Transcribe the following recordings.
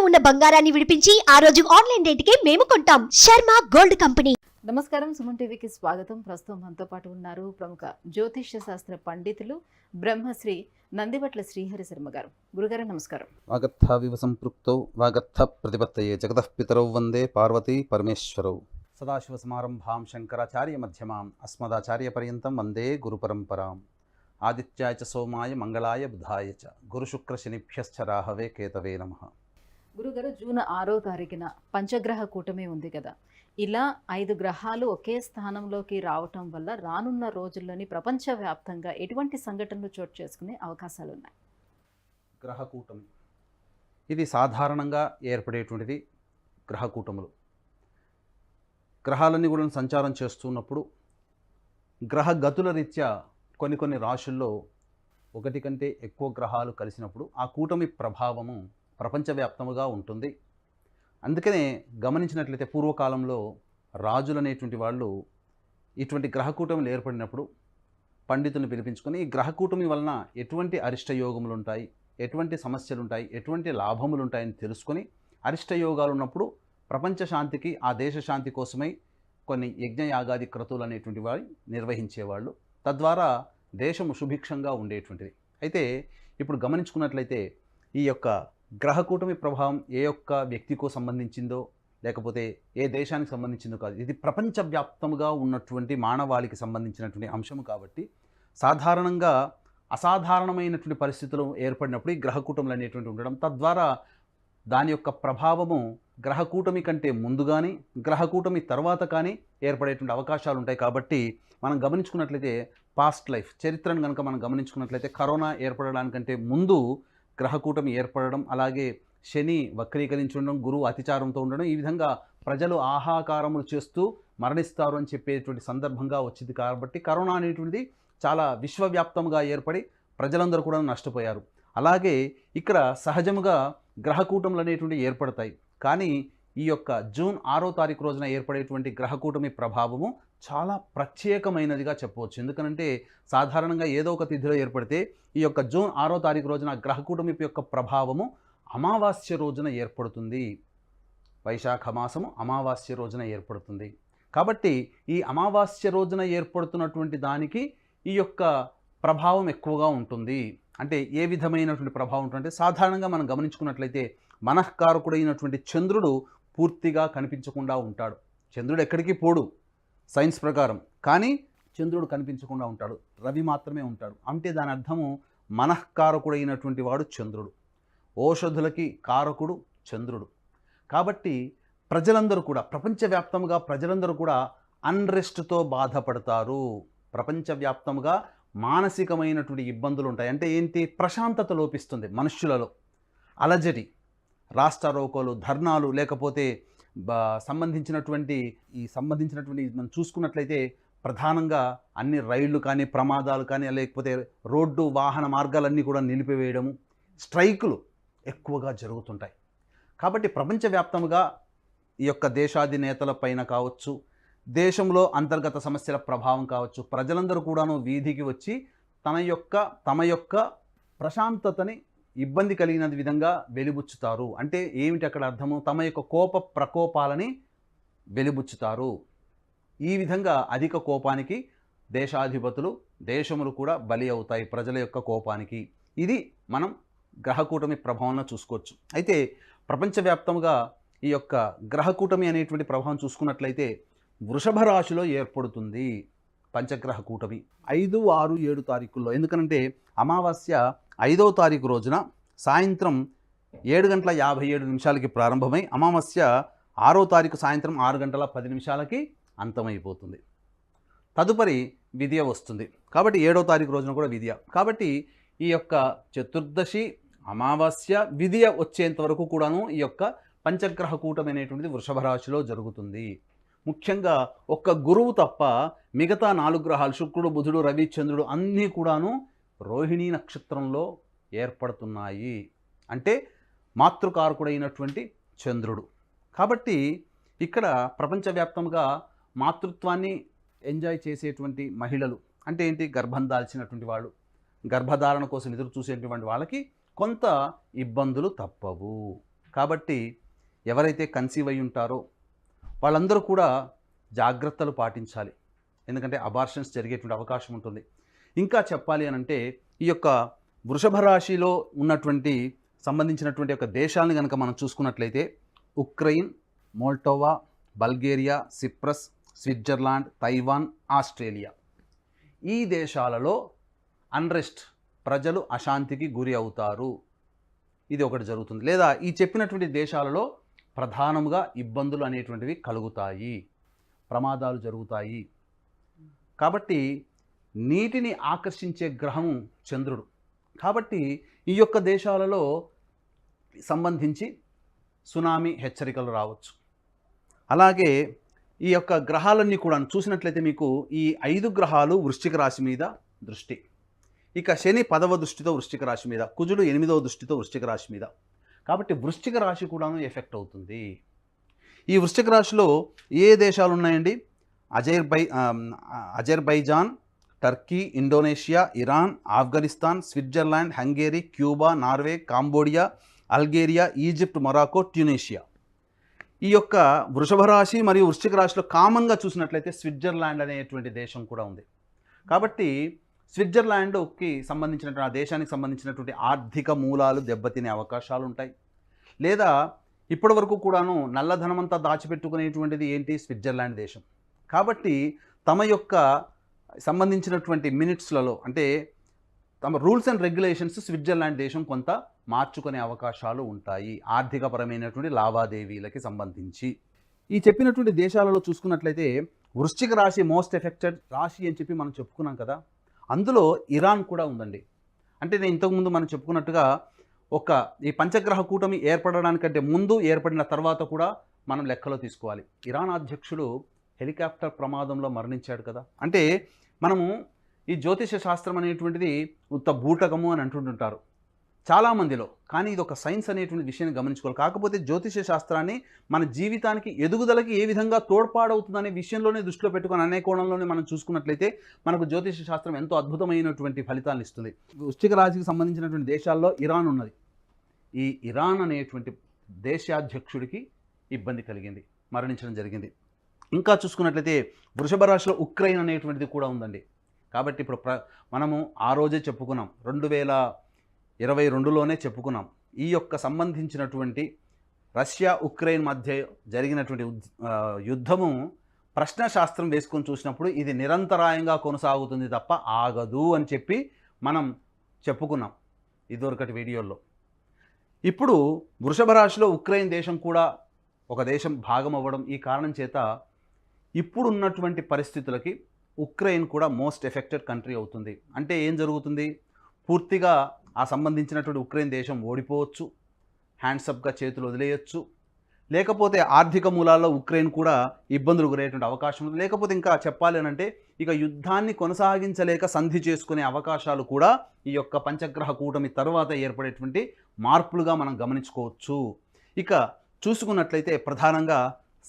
ఉన్న బంగారాన్ని విడిపించి ఆ రోజు ఆన్లైన్ రేటుకే మేము కొంటాం. Sharma gold company. నమస్కారం, సుమన్ టీవీకి స్వాగతం. ప్రస్తుతం మనతో పాటు ఉన్నారు ప్రముఖ జ్యోతిష్య శాస్త్ర పండితులు బ్రహ్మశ్రీ నందివట్ల శ్రీహరి శర్మ గారు. గురుగారు నమస్కారం. వాగర్థావివ సంపృక్తౌ వాగర్థ ప్రతిపత్తయే జగతః పితరౌ వందే పార్వతీ పరమేశ్వరౌ. సదాశివసమారంభాం శంకరాచార్య మధ్యమాం అస్మదాచార్య పర్యంతం వందే గురుపరంపరాం. ఆదిత్యాయ చ సోమాయ మంగళాయ బుధాయ చ గురుశుక్ర శనిభ్యశ్చ రాహవే కేతవే నమః. గురుగారు, జూన్ 6వ తారీఖున పంచగ్రహ కూటమి ఉంది కదా. ఇలా 5 గ్రహాలు ఒకే స్థానంలోకి రావటం వల్ల రానున్న రోజుల్లోని ప్రపంచవ్యాప్తంగా ఎటువంటి సంఘటనలు చోటు చేసుకునే అవకాశాలు ఉన్నాయి? గ్రహకూటమి ఇది సాధారణంగా ఏర్పడేటువంటిది. గ్రహకూటములు గ్రహాలన్నీ కూడా సంచారం చేస్తున్నప్పుడు గ్రహ గతుల రీత్యా కొన్ని రాశుల్లో ఒకటి కంటే ఎక్కువ గ్రహాలు కలిసినప్పుడు ఆ కూటమి ప్రభావము ప్రపంచవ్యాప్తముగా ఉంటుంది. అందుకనే గమనించినట్లయితే పూర్వకాలంలో రాజులు అనేటువంటి వాళ్ళు ఇటువంటి గ్రహకూటములు ఏర్పడినప్పుడు పండితులను పిలిపించుకొని ఈ గ్రహకూటమి వలన ఎటువంటి అరిష్టయోగములు ఉంటాయి, ఎటువంటి సమస్యలు ఉంటాయి, ఎటువంటి లాభములు ఉంటాయని తెలుసుకొని అరిష్టయోగాలు ఉన్నప్పుడు ప్రపంచ శాంతికి, ఆ దేశ శాంతి కోసమై కొన్ని యజ్ఞయాగాది క్రతువులు అనేటువంటి వారు నిర్వహించేవాళ్ళు. తద్వారా దేశము సుభిక్షంగా ఉండేటువంటిది. అయితే ఇప్పుడు గమనించుకున్నట్లయితే ఈ యొక్క గ్రహకూటమి ప్రభావం ఏ ఒక్క వ్యక్తికో సంబంధించిందో లేకపోతే ఏ దేశానికి సంబంధించిందో కాదు, ఇది ప్రపంచవ్యాప్తముగా ఉన్నటువంటి మానవాళికి సంబంధించినటువంటి అంశము. కాబట్టి సాధారణంగా అసాధారణమైనటువంటి పరిస్థితులు ఏర్పడినప్పుడు ఈ గ్రహకూటములు అనేటువంటి ఉండడం, తద్వారా దాని యొక్క ప్రభావము గ్రహకూటమి కంటే ముందు కానీ గ్రహకూటమి తర్వాత కానీ ఏర్పడేటువంటి అవకాశాలు ఉంటాయి. కాబట్టి మనం గమనించుకున్నట్లయితే పాస్ట్ లైఫ్ చరిత్రను కనుక మనం గమనించుకున్నట్లయితే కరోనా ఏర్పడడానికంటే ముందు గ్రహకూటమి ఏర్పడడం, అలాగే శని వక్రీకరించి ఉండడం, గురువు అతిచారంతో ఉండడం, ఈ విధంగా ప్రజలు ఆహాకారములు చేస్తూ మరణిస్తారు అని చెప్పేటువంటి సందర్భంగా వచ్చింది. కాబట్టి కరోనా అనేటువంటిది చాలా విశ్వవ్యాప్తంగా ఏర్పడి ప్రజలందరూ కూడా నష్టపోయారు. అలాగే ఇక్కడ సహజముగా గ్రహకూటములు అనేటువంటివి ఏర్పడతాయి. కానీ ఈ యొక్క జూన్ 6వ తారీఖు రోజున ఏర్పడేటువంటి గ్రహకూటమి ప్రభావము చాలా ప్రత్యేకమైనదిగా చెప్పవచ్చు. ఎందుకనంటే సాధారణంగా ఏదో ఒక తిథిలో ఏర్పడితే ఈ యొక్క జూన్ 6వ తారీఖు రోజున గ్రహకూటమి యొక్క ప్రభావము అమావాస్య రోజున ఏర్పడుతుంది. వైశాఖ మాసము అమావాస్య రోజున ఏర్పడుతుంది. కాబట్టి ఈ అమావాస్య రోజున ఏర్పడుతున్నటువంటి దానికి ఈ యొక్క ప్రభావం ఎక్కువగా ఉంటుంది. అంటే ఏ విధమైనటువంటి ప్రభావం ఉంటుందంటే సాధారణంగా మనం గమనించుకున్నట్లయితే మనఃకారకుడైనటువంటి చంద్రుడు పూర్తిగా కనిపించకుండా ఉంటాడు. చంద్రుడు ఎక్కడికి పోడు సైన్స్ ప్రకారం, కానీ చంద్రుడు కనిపించకుండా ఉంటాడు, రవి మాత్రమే ఉంటాడు. అంటే దాని అర్థము మనఃకారకుడైనటువంటి వాడు చంద్రుడు, ఓషధులకి కారకుడు చంద్రుడు. కాబట్టి ప్రజలందరూ కూడా ప్రపంచవ్యాప్తంగా ప్రజలందరూ కూడా అన్రెస్ట్తో బాధపడతారు. ప్రపంచవ్యాప్తంగా మానసికమైనటువంటి ఇబ్బందులు ఉంటాయి. అంటే ఏంటి? ప్రశాంతత లోపిస్తుంది మనుష్యులలో. అలజడి, రాష్ట్రారోకోలు, ధర్నాలు, లేకపోతే సంబంధించినటువంటి మనం చూసుకున్నట్లయితే ప్రధానంగా అన్ని రైళ్లు కానీ, ప్రమాదాలు కానీ, లేకపోతే రోడ్డు వాహన మార్గాలన్నీ కూడా నిలిపివేయడము, స్ట్రైకులు ఎక్కువగా జరుగుతుంటాయి. కాబట్టి ప్రపంచవ్యాప్తంగా ఈ యొక్క దేశాధినేతల పైన కావచ్చు, దేశంలో అంతర్గత సమస్యల ప్రభావం కావచ్చు, ప్రజలందరూ కూడాను వీధికి వచ్చి తమ యొక్క ప్రశాంతతని ఇబ్బంది కలిగిన విధంగా వెలిబుచ్చుతారు. అంటే ఏమిటి అక్కడ అర్థము? తమ యొక్క కోప ప్రకోపాలని వెలిబుచ్చుతారు. ఈ విధంగా అధిక కోపానికి దేశాధిపతులు, దేశములు కూడా బలి అవుతాయి ప్రజల యొక్క కోపానికి. ఇది మనం గ్రహకూటమి ప్రభావంలో చూసుకోవచ్చు. అయితే ప్రపంచవ్యాప్తంగా ఈ యొక్క గ్రహకూటమి అనేటువంటి ప్రభావం చూసుకున్నట్లయితే వృషభ రాశిలో ఏర్పడుతుంది పంచగ్రహ కూటమి 5, 6, 7 తారీఖుల్లో. ఎందుకనంటే అమావాస్య 5వ తారీఖు రోజున సాయంత్రం 7:57 ప్రారంభమై అమావాస్య 6వ తారీఖు సాయంత్రం 6:10 అంతమైపోతుంది. తదుపరి విద్య వస్తుంది. కాబట్టి 7వ తారీఖు రోజున కూడా విద్య. కాబట్టి ఈ యొక్క చతుర్దశి, అమావాస్య, విద్య వచ్చేంత వరకు కూడాను ఈ యొక్క పంచగ్రహ కూటమి అనేటువంటిది వృషభ రాశిలో జరుగుతుంది. ముఖ్యంగా ఒక్క గురువు తప్ప మిగతా 4 గ్రహాలు శుక్రుడు, బుధుడు, రవి, చంద్రుడు అన్నీ కూడాను రోహిణీ నక్షత్రంలో ఏర్పడుతున్నాయి. అంటే మాతృకారకుడైనటువంటి చంద్రుడు. కాబట్టి ఇక్కడ ప్రపంచవ్యాప్తంగా మాతృత్వాన్ని ఎంజాయ్ చేసేటువంటి మహిళలు, అంటే ఏంటి? గర్భం దాల్చినటువంటి వాళ్ళు, గర్భధారణ కోసం ఎదురు చూసేటువంటి వాళ్ళకి కొంత ఇబ్బందులు తప్పవు. కాబట్టి ఎవరైతే కన్సీవ్ అయి ఉంటారో వాళ్ళందరూ కూడా జాగ్రత్తలు పాటించాలి. ఎందుకంటే అబార్షన్స్ జరిగేటువంటి అవకాశం ఉంటుంది. ఇంకా చెప్పాలి అని అంటే ఈ యొక్క వృషభ రాశిలో ఉన్నటువంటి సంబంధించినటువంటి యొక్క దేశాలను కనుక మనం చూసుకున్నట్లయితే Ukraine, Moldova, Bulgaria, Cyprus, Switzerland, Taiwan, Australia. ఈ దేశాలలో అన్రెస్ట్, ప్రజలు అశాంతికి గురి అవుతారు. ఇది ఒకటి జరుగుతుంది. లేదా ఈ చెప్పినటువంటి దేశాలలో ప్రధానముగా ఇబ్బందులు అనేటువంటివి కలుగుతాయి, ప్రమాదాలు జరుగుతాయి. కాబట్టి నీటిని ఆకర్షించే గ్రహం చంద్రుడు. కాబట్టి ఈ యొక్క దేశాలలో సంబంధించి సునామీ హెచ్చరికలు రావచ్చు. అలాగే ఈ యొక్క గ్రహాలన్నీ కూడా చూసినట్లయితే మీకు ఈ 5 గ్రహాలు వృశ్చిక రాశి మీద దృష్టి. ఇక శని 10వ దృష్టితో వృశ్చిక రాశి మీద, కుజుడు 8వ దృష్టితో వృశ్చిక రాశి మీద. కాబట్టి వృశ్చిక రాశి కూడాను ఎఫెక్ట్ అవుతుంది. ఈ వృశ్చిక రాశిలో ఏ దేశాలు ఉన్నాయండి? Azerbaijan, Turkey, Indonesia, Iran, Afghanistan, Switzerland, Hungary, Cuba, Norway, Cambodia, Algeria, Egypt, Morocco, Tunisia. ఈ యొక్క వృషభ రాశి మరియు వృశ్చిక రాశిలో కామన్గా చూసినట్లయితే స్విట్జర్లాండ్ అనేటువంటి దేశం కూడా ఉంది. కాబట్టి స్విట్జర్లాండ్కి సంబంధించినటువంటి ఆ దేశానికి సంబంధించినటువంటి ఆర్థిక మూలాలు దెబ్బతినే అవకాశాలు ఉంటాయి. లేదా ఇప్పటి వరకు కూడాను నల్లధనమంతా దాచిపెట్టుకునేటువంటిది ఏంటి? స్విట్జర్లాండ్ దేశం. కాబట్టి తమ యొక్క సంబంధించినటువంటి మినిట్స్లలో అంటే తమ రూల్స్ అండ్ రెగ్యులేషన్స్ స్విట్జర్లాండ్ దేశం కొంత మార్చుకునే అవకాశాలు ఉంటాయి ఆర్థికపరమైనటువంటి లావాదేవీలకి సంబంధించి. ఈ చెప్పినటువంటి దేశాలలో చూసుకున్నట్లయితే వృశ్చిక రాశి మోస్ట్ ఎఫెక్టెడ్ రాశి అని చెప్పి మనం చెప్పుకున్నాం కదా, అందులో ఇరాన్ కూడా ఉందండి. అంటే నేను ఇంతకుముందు మనం చెప్పుకున్నట్టుగా ఈ పంచగ్రహ కూటమి ఏర్పడడానికంటే ముందు, ఏర్పడిన తర్వాత కూడా మనం లెక్కలో తీసుకోవాలి. ఇరాన్ అధ్యక్షుడు హెలికాప్టర్ ప్రమాదంలో మరణించాడు కదా. అంటే మనము ఈ జ్యోతిష శాస్త్రం అనేటువంటిది ఉత్త బూటకము అని అంటుంటారు చాలామందిలో, కానీ ఇది ఒక సైన్స్ అనేటువంటి విషయాన్ని గమనించుకోవాలి. కాకపోతే జ్యోతిష శాస్త్రాన్ని మన జీవితానికి ఎదుగుదలకి ఏ విధంగా తోడ్పాడవుతుందనే విషయంలోనే దృష్టిలో పెట్టుకొని అనే కోణంలోనే మనం చూసుకున్నట్లయితే మనకు జ్యోతిష శాస్త్రం ఎంతో అద్భుతమైనటువంటి ఫలితాలను ఇస్తుంది. వృశ్చిక రాశికి సంబంధించినటువంటి దేశాల్లో ఇరాన్ ఉన్నది. ఈ ఇరాన్ అనేటువంటి దేశాధ్యక్షుడికి ఇబ్బంది కలిగింది, మరణించడం జరిగింది. ఇంకా చూసుకున్నట్లయితే వృషభ రాశిలో ఉక్రెయిన్ అనేటువంటిది కూడా ఉందండి. కాబట్టి ఇప్పుడు మనము ఆ రోజే చెప్పుకున్నాం, 2022లోనే చెప్పుకున్నాం, ఈ యొక్క సంబంధించినటువంటి రష్యా ఉక్రెయిన్ మధ్య జరిగినటువంటి యుద్ధము ప్రశ్నశాస్త్రం వేసుకొని చూసినప్పుడు ఇది నిరంతరాయంగా కొనసాగుతుంది తప్ప ఆగదు అని చెప్పి మనం చెప్పుకున్నాం ఇదివరకటి వీడియోల్లో. ఇప్పుడు వృషభ రాశిలో ఉక్రెయిన్ దేశం కూడా ఒక దేశం భాగం అవ్వడం, ఈ కారణం చేత ఇప్పుడున్నటువంటి పరిస్థితులకి ఉక్రెయిన్ కూడా మోస్ట్ ఎఫెక్టెడ్ కంట్రీ అవుతుంది. అంటే ఏం జరుగుతుంది? పూర్తిగా ఆ సంబంధించినటువంటి ఉక్రెయిన్ దేశం ఓడిపోవచ్చు, హ్యాండ్సప్గా చేతులు వదిలేయచ్చు, లేకపోతే ఆర్థిక మూలాల్లో ఉక్రెయిన్ కూడా ఇబ్బందులు గురయ్యేటువంటి అవకాశం ఉంది. లేకపోతే ఇంకా చెప్పాలి అని అంటే ఇక యుద్ధాన్ని కొనసాగించలేక సంధి చేసుకునే అవకాశాలు కూడా ఈ యొక్క పంచగ్రహ కూటమి తర్వాత ఏర్పడేటువంటి మార్పులుగా మనం గమనించుకోవచ్చు. ఇక చూసుకున్నట్లయితే ప్రధానంగా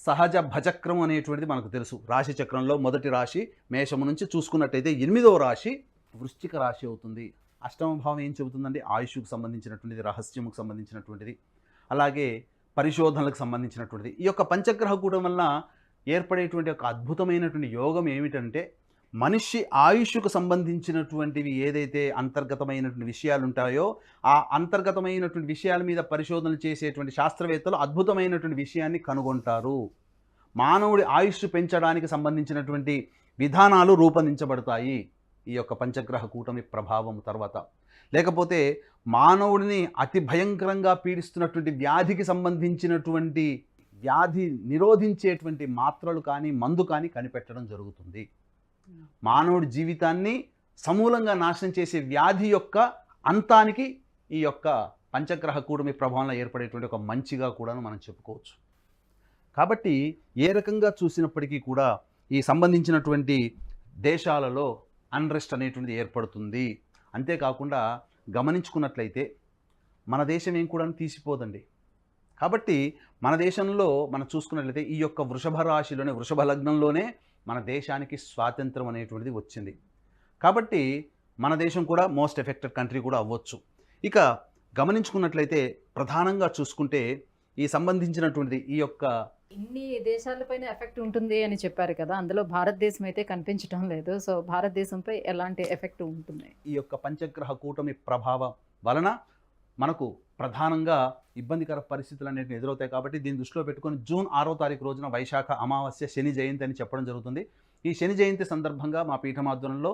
సహజ భజక్రమం అనేటువంటిది మనకు తెలుసు. రాశి చక్రంలో మొదటి రాశి మేషము నుంచి చూసుకున్నట్లయితే 8వ రాశి వృశ్చిక రాశి అవుతుంది. అష్టమ భావం ఏం చెబుతుందండి? ఆయుష్కు సంబంధించినటువంటిది, రహస్యముకు సంబంధించినటువంటిది, అలాగే పరిశోధనలకు సంబంధించినటువంటిది. ఈ యొక్క పంచగ్రహ కూటం వలన ఏర్పడేటువంటి ఒక అద్భుతమైనటువంటి యోగం ఏమిటంటే మనిషి ఆయుష్కు సంబంధించినటువంటివి ఏదైతే అంతర్గతమైనటువంటి విషయాలు ఉంటాయో ఆ అంతర్గతమైనటువంటి విషయాల మీద పరిశోధనలు చేసేటువంటి శాస్త్రవేత్తలు అద్భుతమైనటువంటి విషయాన్ని కనుగొంటారు. మానవుడి ఆయుష్ పెంచడానికి సంబంధించినటువంటి విధానాలు రూపొందించబడతాయి ఈ యొక్క పంచగ్రహ కూటమి ప్రభావం తర్వాత. లేకపోతే మానవుడిని అతి భయంకరంగా పీడిస్తున్నటువంటి వ్యాధికి సంబంధించినటువంటి వ్యాధి నిరోధించేటువంటి మాత్రలు కానీ మందు కానీ కనిపెట్టడం జరుగుతుంది. మానవుడి జీవితాన్ని సమూలంగా నాశనం చేసే వ్యాధి యొక్క అంతానికి ఈ యొక్క పంచగ్రహ కూటమి ప్రభావంలో ఏర్పడేటువంటి ఒక మంచిగా కూడా మనం చెప్పుకోవచ్చు. కాబట్టి ఏ రకంగా చూసినప్పటికీ కూడా ఈ సంబంధించినటువంటి దేశాలలో అన్రెస్ట్ అనేటువంటిది ఏర్పడుతుంది. అంతేకాకుండా గమనించుకున్నట్లయితే మన దేశం ఏం కూడా తీసిపోదండి. కాబట్టి మన దేశంలో మనం చూసుకున్నట్లయితే ఈ యొక్క వృషభ రాశిలోనే, వృషభ లగ్నంలోనే మన దేశానికి స్వాతంత్రం అనేటువంటిది వచ్చింది. కాబట్టి మన దేశం కూడా మోస్ట్ ఎఫెక్టెడ్ కంట్రీ కూడా అవ్వచ్చు. ఇక గమనించుకున్నట్లయితే ప్రధానంగా చూసుకుంటే ఈ సంబంధించినటువంటి ఈ యొక్క ఇన్ని దేశాలపైన ఎఫెక్ట్ ఉంటుంది అని చెప్పారు కదా, అందులో భారతదేశం అయితే కనిపించడం లేదు. సో భారతదేశంపై ఎలాంటి ఎఫెక్ట్ ఉంటుంది? ఈ యొక్క పంచగ్రహ కూటమి ప్రభావం వలన మనకు ప్రధానంగా ఇబ్బందికర పరిస్థితులు అనేవి ఎదురవుతాయి. కాబట్టి దీన్ని దృష్టిలో పెట్టుకొని జూన్ 6వ తారీఖు రోజున వైశాఖ అమావాస్య శని జయంతి అని చెప్పడం జరుగుతుంది. ఈ శని జయంతి సందర్భంగా మా పీఠమాధ్వర్యంలో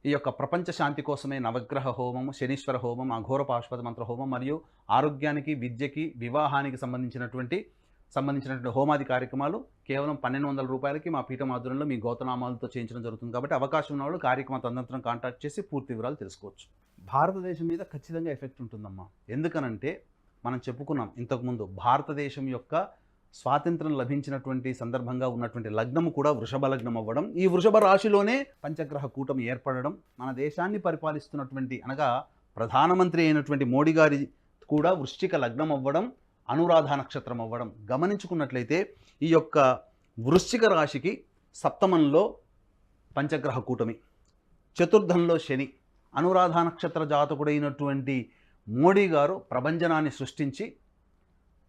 ఈ యొక్క ప్రపంచ శాంతి కోసమే నవగ్రహ హోమం, శనీశ్వర హోమం, అఘోర పాశుపత మంత్ర హోమం మరియు ఆరోగ్యానికి, విద్యకి, వివాహానికి సంబంధించినటువంటి హోమాది కార్యక్రమాలు కేవలం 1200 రూపాయలకి మా పీఠమాధ్వర్యంలో మీ గోతనామాలతో చేయించడం జరుగుతుంది. కాబట్టి అవకాశం ఉన్న వాళ్ళు కార్యక్రమ తదనంతరం కాంటాక్ట్ చేసి పూర్తి వివరాలు తెలుసుకోవచ్చు. భారతదేశం మీద ఖచ్చితంగా ఎఫెక్ట్ ఉంటుందమ్మా. ఎందుకనంటే మనం చెప్పుకున్నాం ఇంతకుముందు, భారతదేశం యొక్క స్వాతంత్రం లభించినటువంటి సందర్భంగా ఉన్నటువంటి లగ్నము కూడా వృషభ లగ్నం అవ్వడం, ఈ వృషభ రాశిలోనే పంచగ్రహ కూటమి ఏర్పడడం, మన దేశాన్ని పరిపాలిస్తున్నటువంటి అనగా ప్రధానమంత్రి అయినటువంటి మోడీ గారి కూడా వృశ్చిక లగ్నం అవ్వడం, అనురాధ నక్షత్రం అవ్వడం గమనించుకున్నట్లయితే ఈ యొక్క వృశ్చిక రాశికి సప్తమంలో పంచగ్రహ కూటమి, చతుర్థంలో శని, అనురాధ నక్షత్ర జాతకుడైనటువంటి మోడీ గారు ప్రభంజనాన్ని సృష్టించి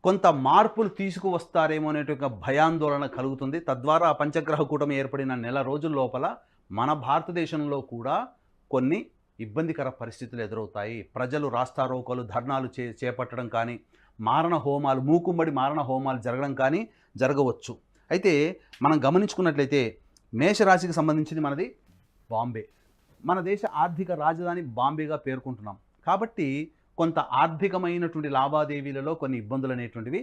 కొంత మార్పులు తీసుకువస్తారేమో అనేటువంటి భయాందోళన కలుగుతుంది. తద్వారా పంచగ్రహ కూటమి ఏర్పడిన నెల రోజుల లోపల మన భారతదేశంలో కూడా కొన్ని ఇబ్బందికర పరిస్థితులు ఎదురవుతాయి. ప్రజలు రాస్తారోకోలు, ధర్నాలు చేపట్టడం కానీ, మారణ హోమాలు, మూకుమ్మడి మారణ హోమాలు జరగడం కానీ జరగవచ్చు. అయితే మనం గమనించుకున్నట్లయితే మేషరాశికి సంబంధించింది మనది బాంబే. మన దేశ ఆర్థిక రాజధాని బాంబేగా పేర్కొంటున్నాం. కాబట్టి కొంత ఆర్థికమైనటువంటి లావాదేవీలలో కొన్ని ఇబ్బందులు అనేటువంటివి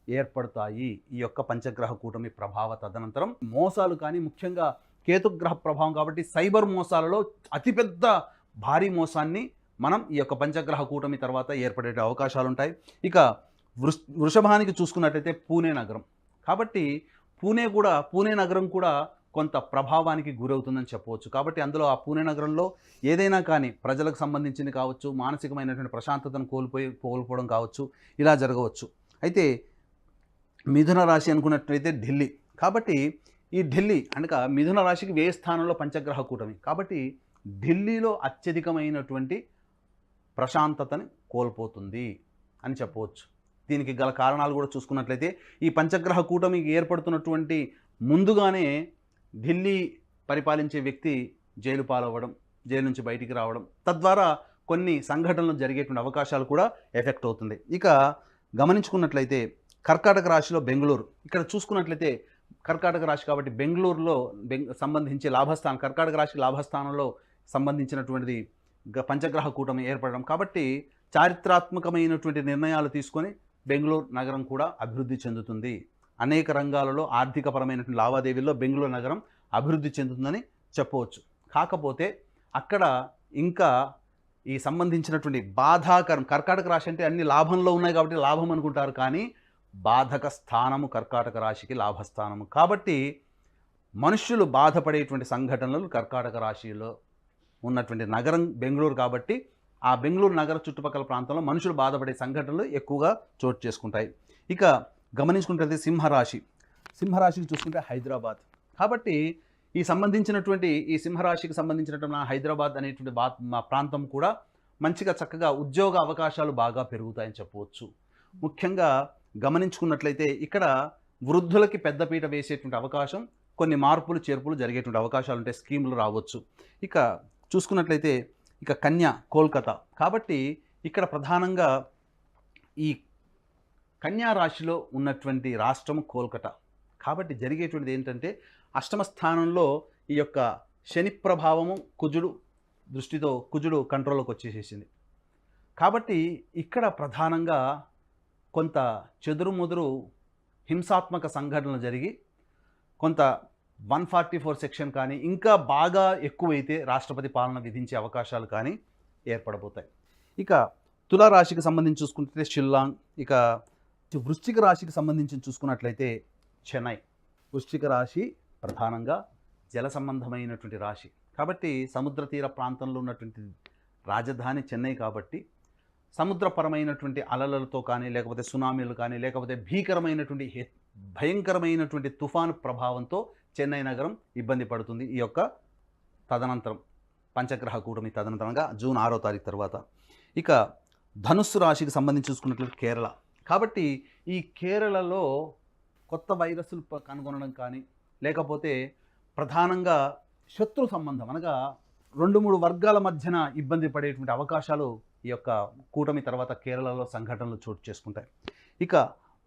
ఏర్పడతాయి ఈ యొక్క పంచగ్రహ కూటమి ప్రభావ తదనంతరం. మోసాలు కానీ, ముఖ్యంగా కేతుగ్రహ ప్రభావం కాబట్టి సైబర్ మోసాలలో అతిపెద్ద భారీ మోసాన్ని మనం ఈ యొక్క పంచగ్రహ కూటమి తర్వాత ఏర్పడే అవకాశాలు ఉంటాయి. ఇక వృషభానికి చూసుకున్నట్లయితే పూణే నగరం. కాబట్టి పూణే నగరం కూడా కొంత ప్రభావానికి గురవుతుందని చెప్పవచ్చు. కాబట్టి అందులో ఆ పూణే నగరంలో ఏదైనా కానీ ప్రజలకు సంబంధించింది కావచ్చు, మానసికమైనటువంటి ప్రశాంతతను కోల్పోవడం కావచ్చు, ఇలా జరగవచ్చు. అయితే మిథున రాశి అనుకున్నట్లయితే ఢిల్లీ. కాబట్టి ఈ ఢిల్లీ అనగా మిథున రాశికి వ్యయ స్థానంలో పంచగ్రహ కూటమి. కాబట్టి ఢిల్లీలో అత్యధికమైనటువంటి ప్రశాంతతని కోల్పోతుంది అని చెప్పవచ్చు. దీనికి గల కారణాలు కూడా చూసుకున్నట్లయితే ఈ పంచగ్రహ కూటమికి ఏర్పడుతున్నటువంటి ముందుగానే ఢిల్లీ పరిపాలించే వ్యక్తి జైలు పాలవ్వడం, జైలు నుంచి బయటికి రావడం, తద్వారా కొన్ని సంఘటనలు జరిగేటువంటి అవకాశాలు కూడా ఎఫెక్ట్ అవుతుంది. ఇక గమనించుకున్నట్లయితే కర్కాటక రాశిలో బెంగళూరు. ఇక్కడ చూసుకున్నట్లయితే కర్కాటక రాశి కాబట్టి బెంగళూరులో సంబంధించి లాభస్థానం, కర్కాటక రాశికి లాభస్థానంలో సంబంధించినటువంటిది పంచగ్రహ కూటమి ఏర్పడడం. కాబట్టి చారిత్రాత్మకమైనటువంటి నిర్ణయాలు తీసుకొని బెంగళూరు నగరం కూడా అభివృద్ధి చెందుతుంది. అనేక రంగాలలో ఆర్థికపరమైనటువంటి లావాదేవీల్లో బెంగళూరు నగరం అభివృద్ధి చెందుతుందని చెప్పవచ్చు. కాకపోతే అక్కడ ఇంకా ఈ సంబంధించినటువంటి బాధాకరం, కర్కాటక రాశి అంటే అన్ని లాభంలో ఉన్నాయి కాబట్టి లాభం అనుకుంటారు, కానీ బాధక స్థానము కర్కాటక రాశికి లాభస్థానము. కాబట్టి మనుష్యులు బాధపడేటువంటి సంఘటనలు కర్కాటక రాశిలో ఉన్నటువంటి నగరం బెంగళూరు. కాబట్టి ఆ బెంగళూరు నగర చుట్టుపక్కల ప్రాంతంలో మనుషులు బాధపడే సంఘటనలు ఎక్కువగా చోటు చేసుకుంటాయి. ఇక గమనించుకుంటే సింహరాశికి చూసుకుంటే హైదరాబాద్. కాబట్టి ఈ సింహరాశికి సంబంధించినటువంటి హైదరాబాద్ అనేటువంటి ప్రాంతం కూడా మంచిగా చక్కగా ఉద్యోగ అవకాశాలు బాగా పెరుగుతాయని చెప్పవచ్చు. ముఖ్యంగా గమనించుకున్నట్లయితే ఇక్కడ వృద్ధులకి పెద్దపీట వేసేటువంటి అవకాశం, కొన్ని మార్పులు చేర్పులు జరిగేటువంటి అవకాశాలు ఉంటాయి, స్కీములు రావచ్చు. ఇక చూసుకున్నట్లయితే ఇక కన్యా, కోల్కతా. కాబట్టి ఇక్కడ ప్రధానంగా ఈ కన్యా రాశిలో ఉన్నటువంటి రాష్ట్రము కోల్కతా. కాబట్టి జరిగేటువంటిది ఏంటంటే అష్టమ స్థానంలో ఈ యొక్క శని ప్రభావము, కుజుడు కంట్రోల్లోకి వచ్చేసేసింది. కాబట్టి ఇక్కడ ప్రధానంగా కొంత చెదురుముదురు హింసాత్మక సంఘటనలు జరిగి కొంత 144 సెక్షన్ కానీ ఇంకా బాగా ఎక్కువైతే రాష్ట్రపతి పాలన విధించే అవకాశాలు కానీ ఏర్పడబోతాయి. ఇక తులారాశికి సంబంధించి చూసుకుంటే షిల్లాంగ్. ఇక వృశ్చిక రాశికి సంబంధించి చూసుకున్నట్లయితే చెన్నై. వృశ్చిక రాశి ప్రధానంగా జల సంబంధమైనటువంటి రాశి. కాబట్టి సముద్ర తీర ప్రాంతంలో ఉన్నటువంటి రాజధాని చెన్నై. కాబట్టి సముద్రపరమైనటువంటి అలలతో కానీ, లేకపోతే సునామీలు కానీ, లేకపోతే భయంకరమైనటువంటి తుఫాను ప్రభావంతో చెన్నై నగరం ఇబ్బంది పడుతుంది ఈ యొక్క తదనంతరం, పంచగ్రహ కూటమి తదనంతరంగా జూన్ 6వ తారీఖు తర్వాత. ఇక ధనుస్సు రాశికి సంబంధించి చూసుకున్నట్లయితే కేరళ. కాబట్టి ఈ కేరళలో కొత్త వైరస్లు కనుగొనడం కానీ, లేకపోతే ప్రధానంగా శత్రు సంబంధం అనగా 2-3 వర్గాల మధ్యన ఇబ్బంది పడేటువంటి అవకాశాలు ఈ యొక్క కూటమి తర్వాత కేరళలో సంఘటనలు చోటు చేసుకుంటాయి. ఇక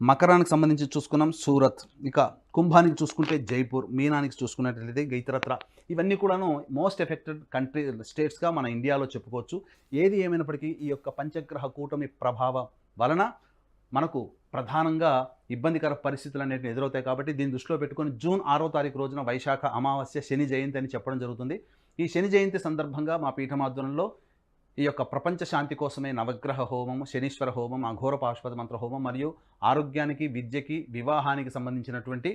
మకరానికి సంబంధించి చూసుకున్నాం సూరత్, ఇక కుంభానికి చూసుకుంటే జైపూర్, మీనానికి చూసుకున్నట్లయితే ఇతరత్ర ఇవన్నీ కూడాను మోస్ట్ ఎఫెక్టెడ్ స్టేట్స్గా మన ఇండియాలో చెప్పుకోవచ్చు. ఏది ఏమైనప్పటికీ ఈ యొక్క పంచగ్రహ కూటమి ప్రభావం వలన మనకు ప్రధానంగా ఇబ్బందికర పరిస్థితులు అనేవి ఎదురవుతాయి. కాబట్టి దీన్ని దృష్టిలో పెట్టుకొని జూన్ 6వ తారీఖు రోజున వైశాఖ అమావాస్య శని జయంతి అని చెప్పడం జరుగుతుంది. ఈ శని జయంతి సందర్భంగా మా పీఠమాధ్వర్యంలో ఈ యొక్క ప్రపంచ శాంతి కోసమే నవగ్రహ హోమం, శనీశ్వర హోమం, అఘోర పాశుపత మంత్ర హోమం మరియు ఆరోగ్యానికి, విద్యకి, వివాహానికి సంబంధించినటువంటి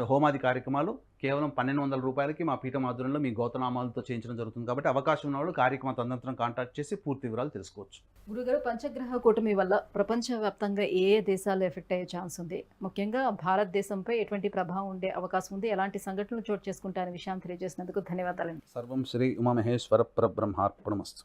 హోమాది కార్యక్రమాలు కేవలం 1200 రూపాయలకి మా పీఠమాధ్వర్యంలో మీ గోతనామాలతో చేయించడం జరుగుతుంది. కాబట్టి అవకాశం ఉన్న వాళ్ళు కార్యక్రమ తదనంతరం కాంటాక్ట్ చేసి పూర్తి వివరాలు తెలుసుకోవచ్చు. గురుగారు, పంచగ్రహ కూటమి వల్ల ప్రపంచవ్యాప్తంగా ఏ ఏ దేశాలు ఎఫెక్ట్ అయ్యే ఛాన్స్ ఉంది? ముఖ్యంగా భారతదేశంపై ఎటువంటి ప్రభావం ఉండే అవకాశం ఉంది? ఎలాంటి సంఘటనలు చోటు చేసుకుంటారనే విషయాన్ని తెలియజేసినందుకు ధన్యవాదాలండి. సర్వం శ్రీ ఉమామహేశ్వర పరబ్రహ్మార్పణమస్తు.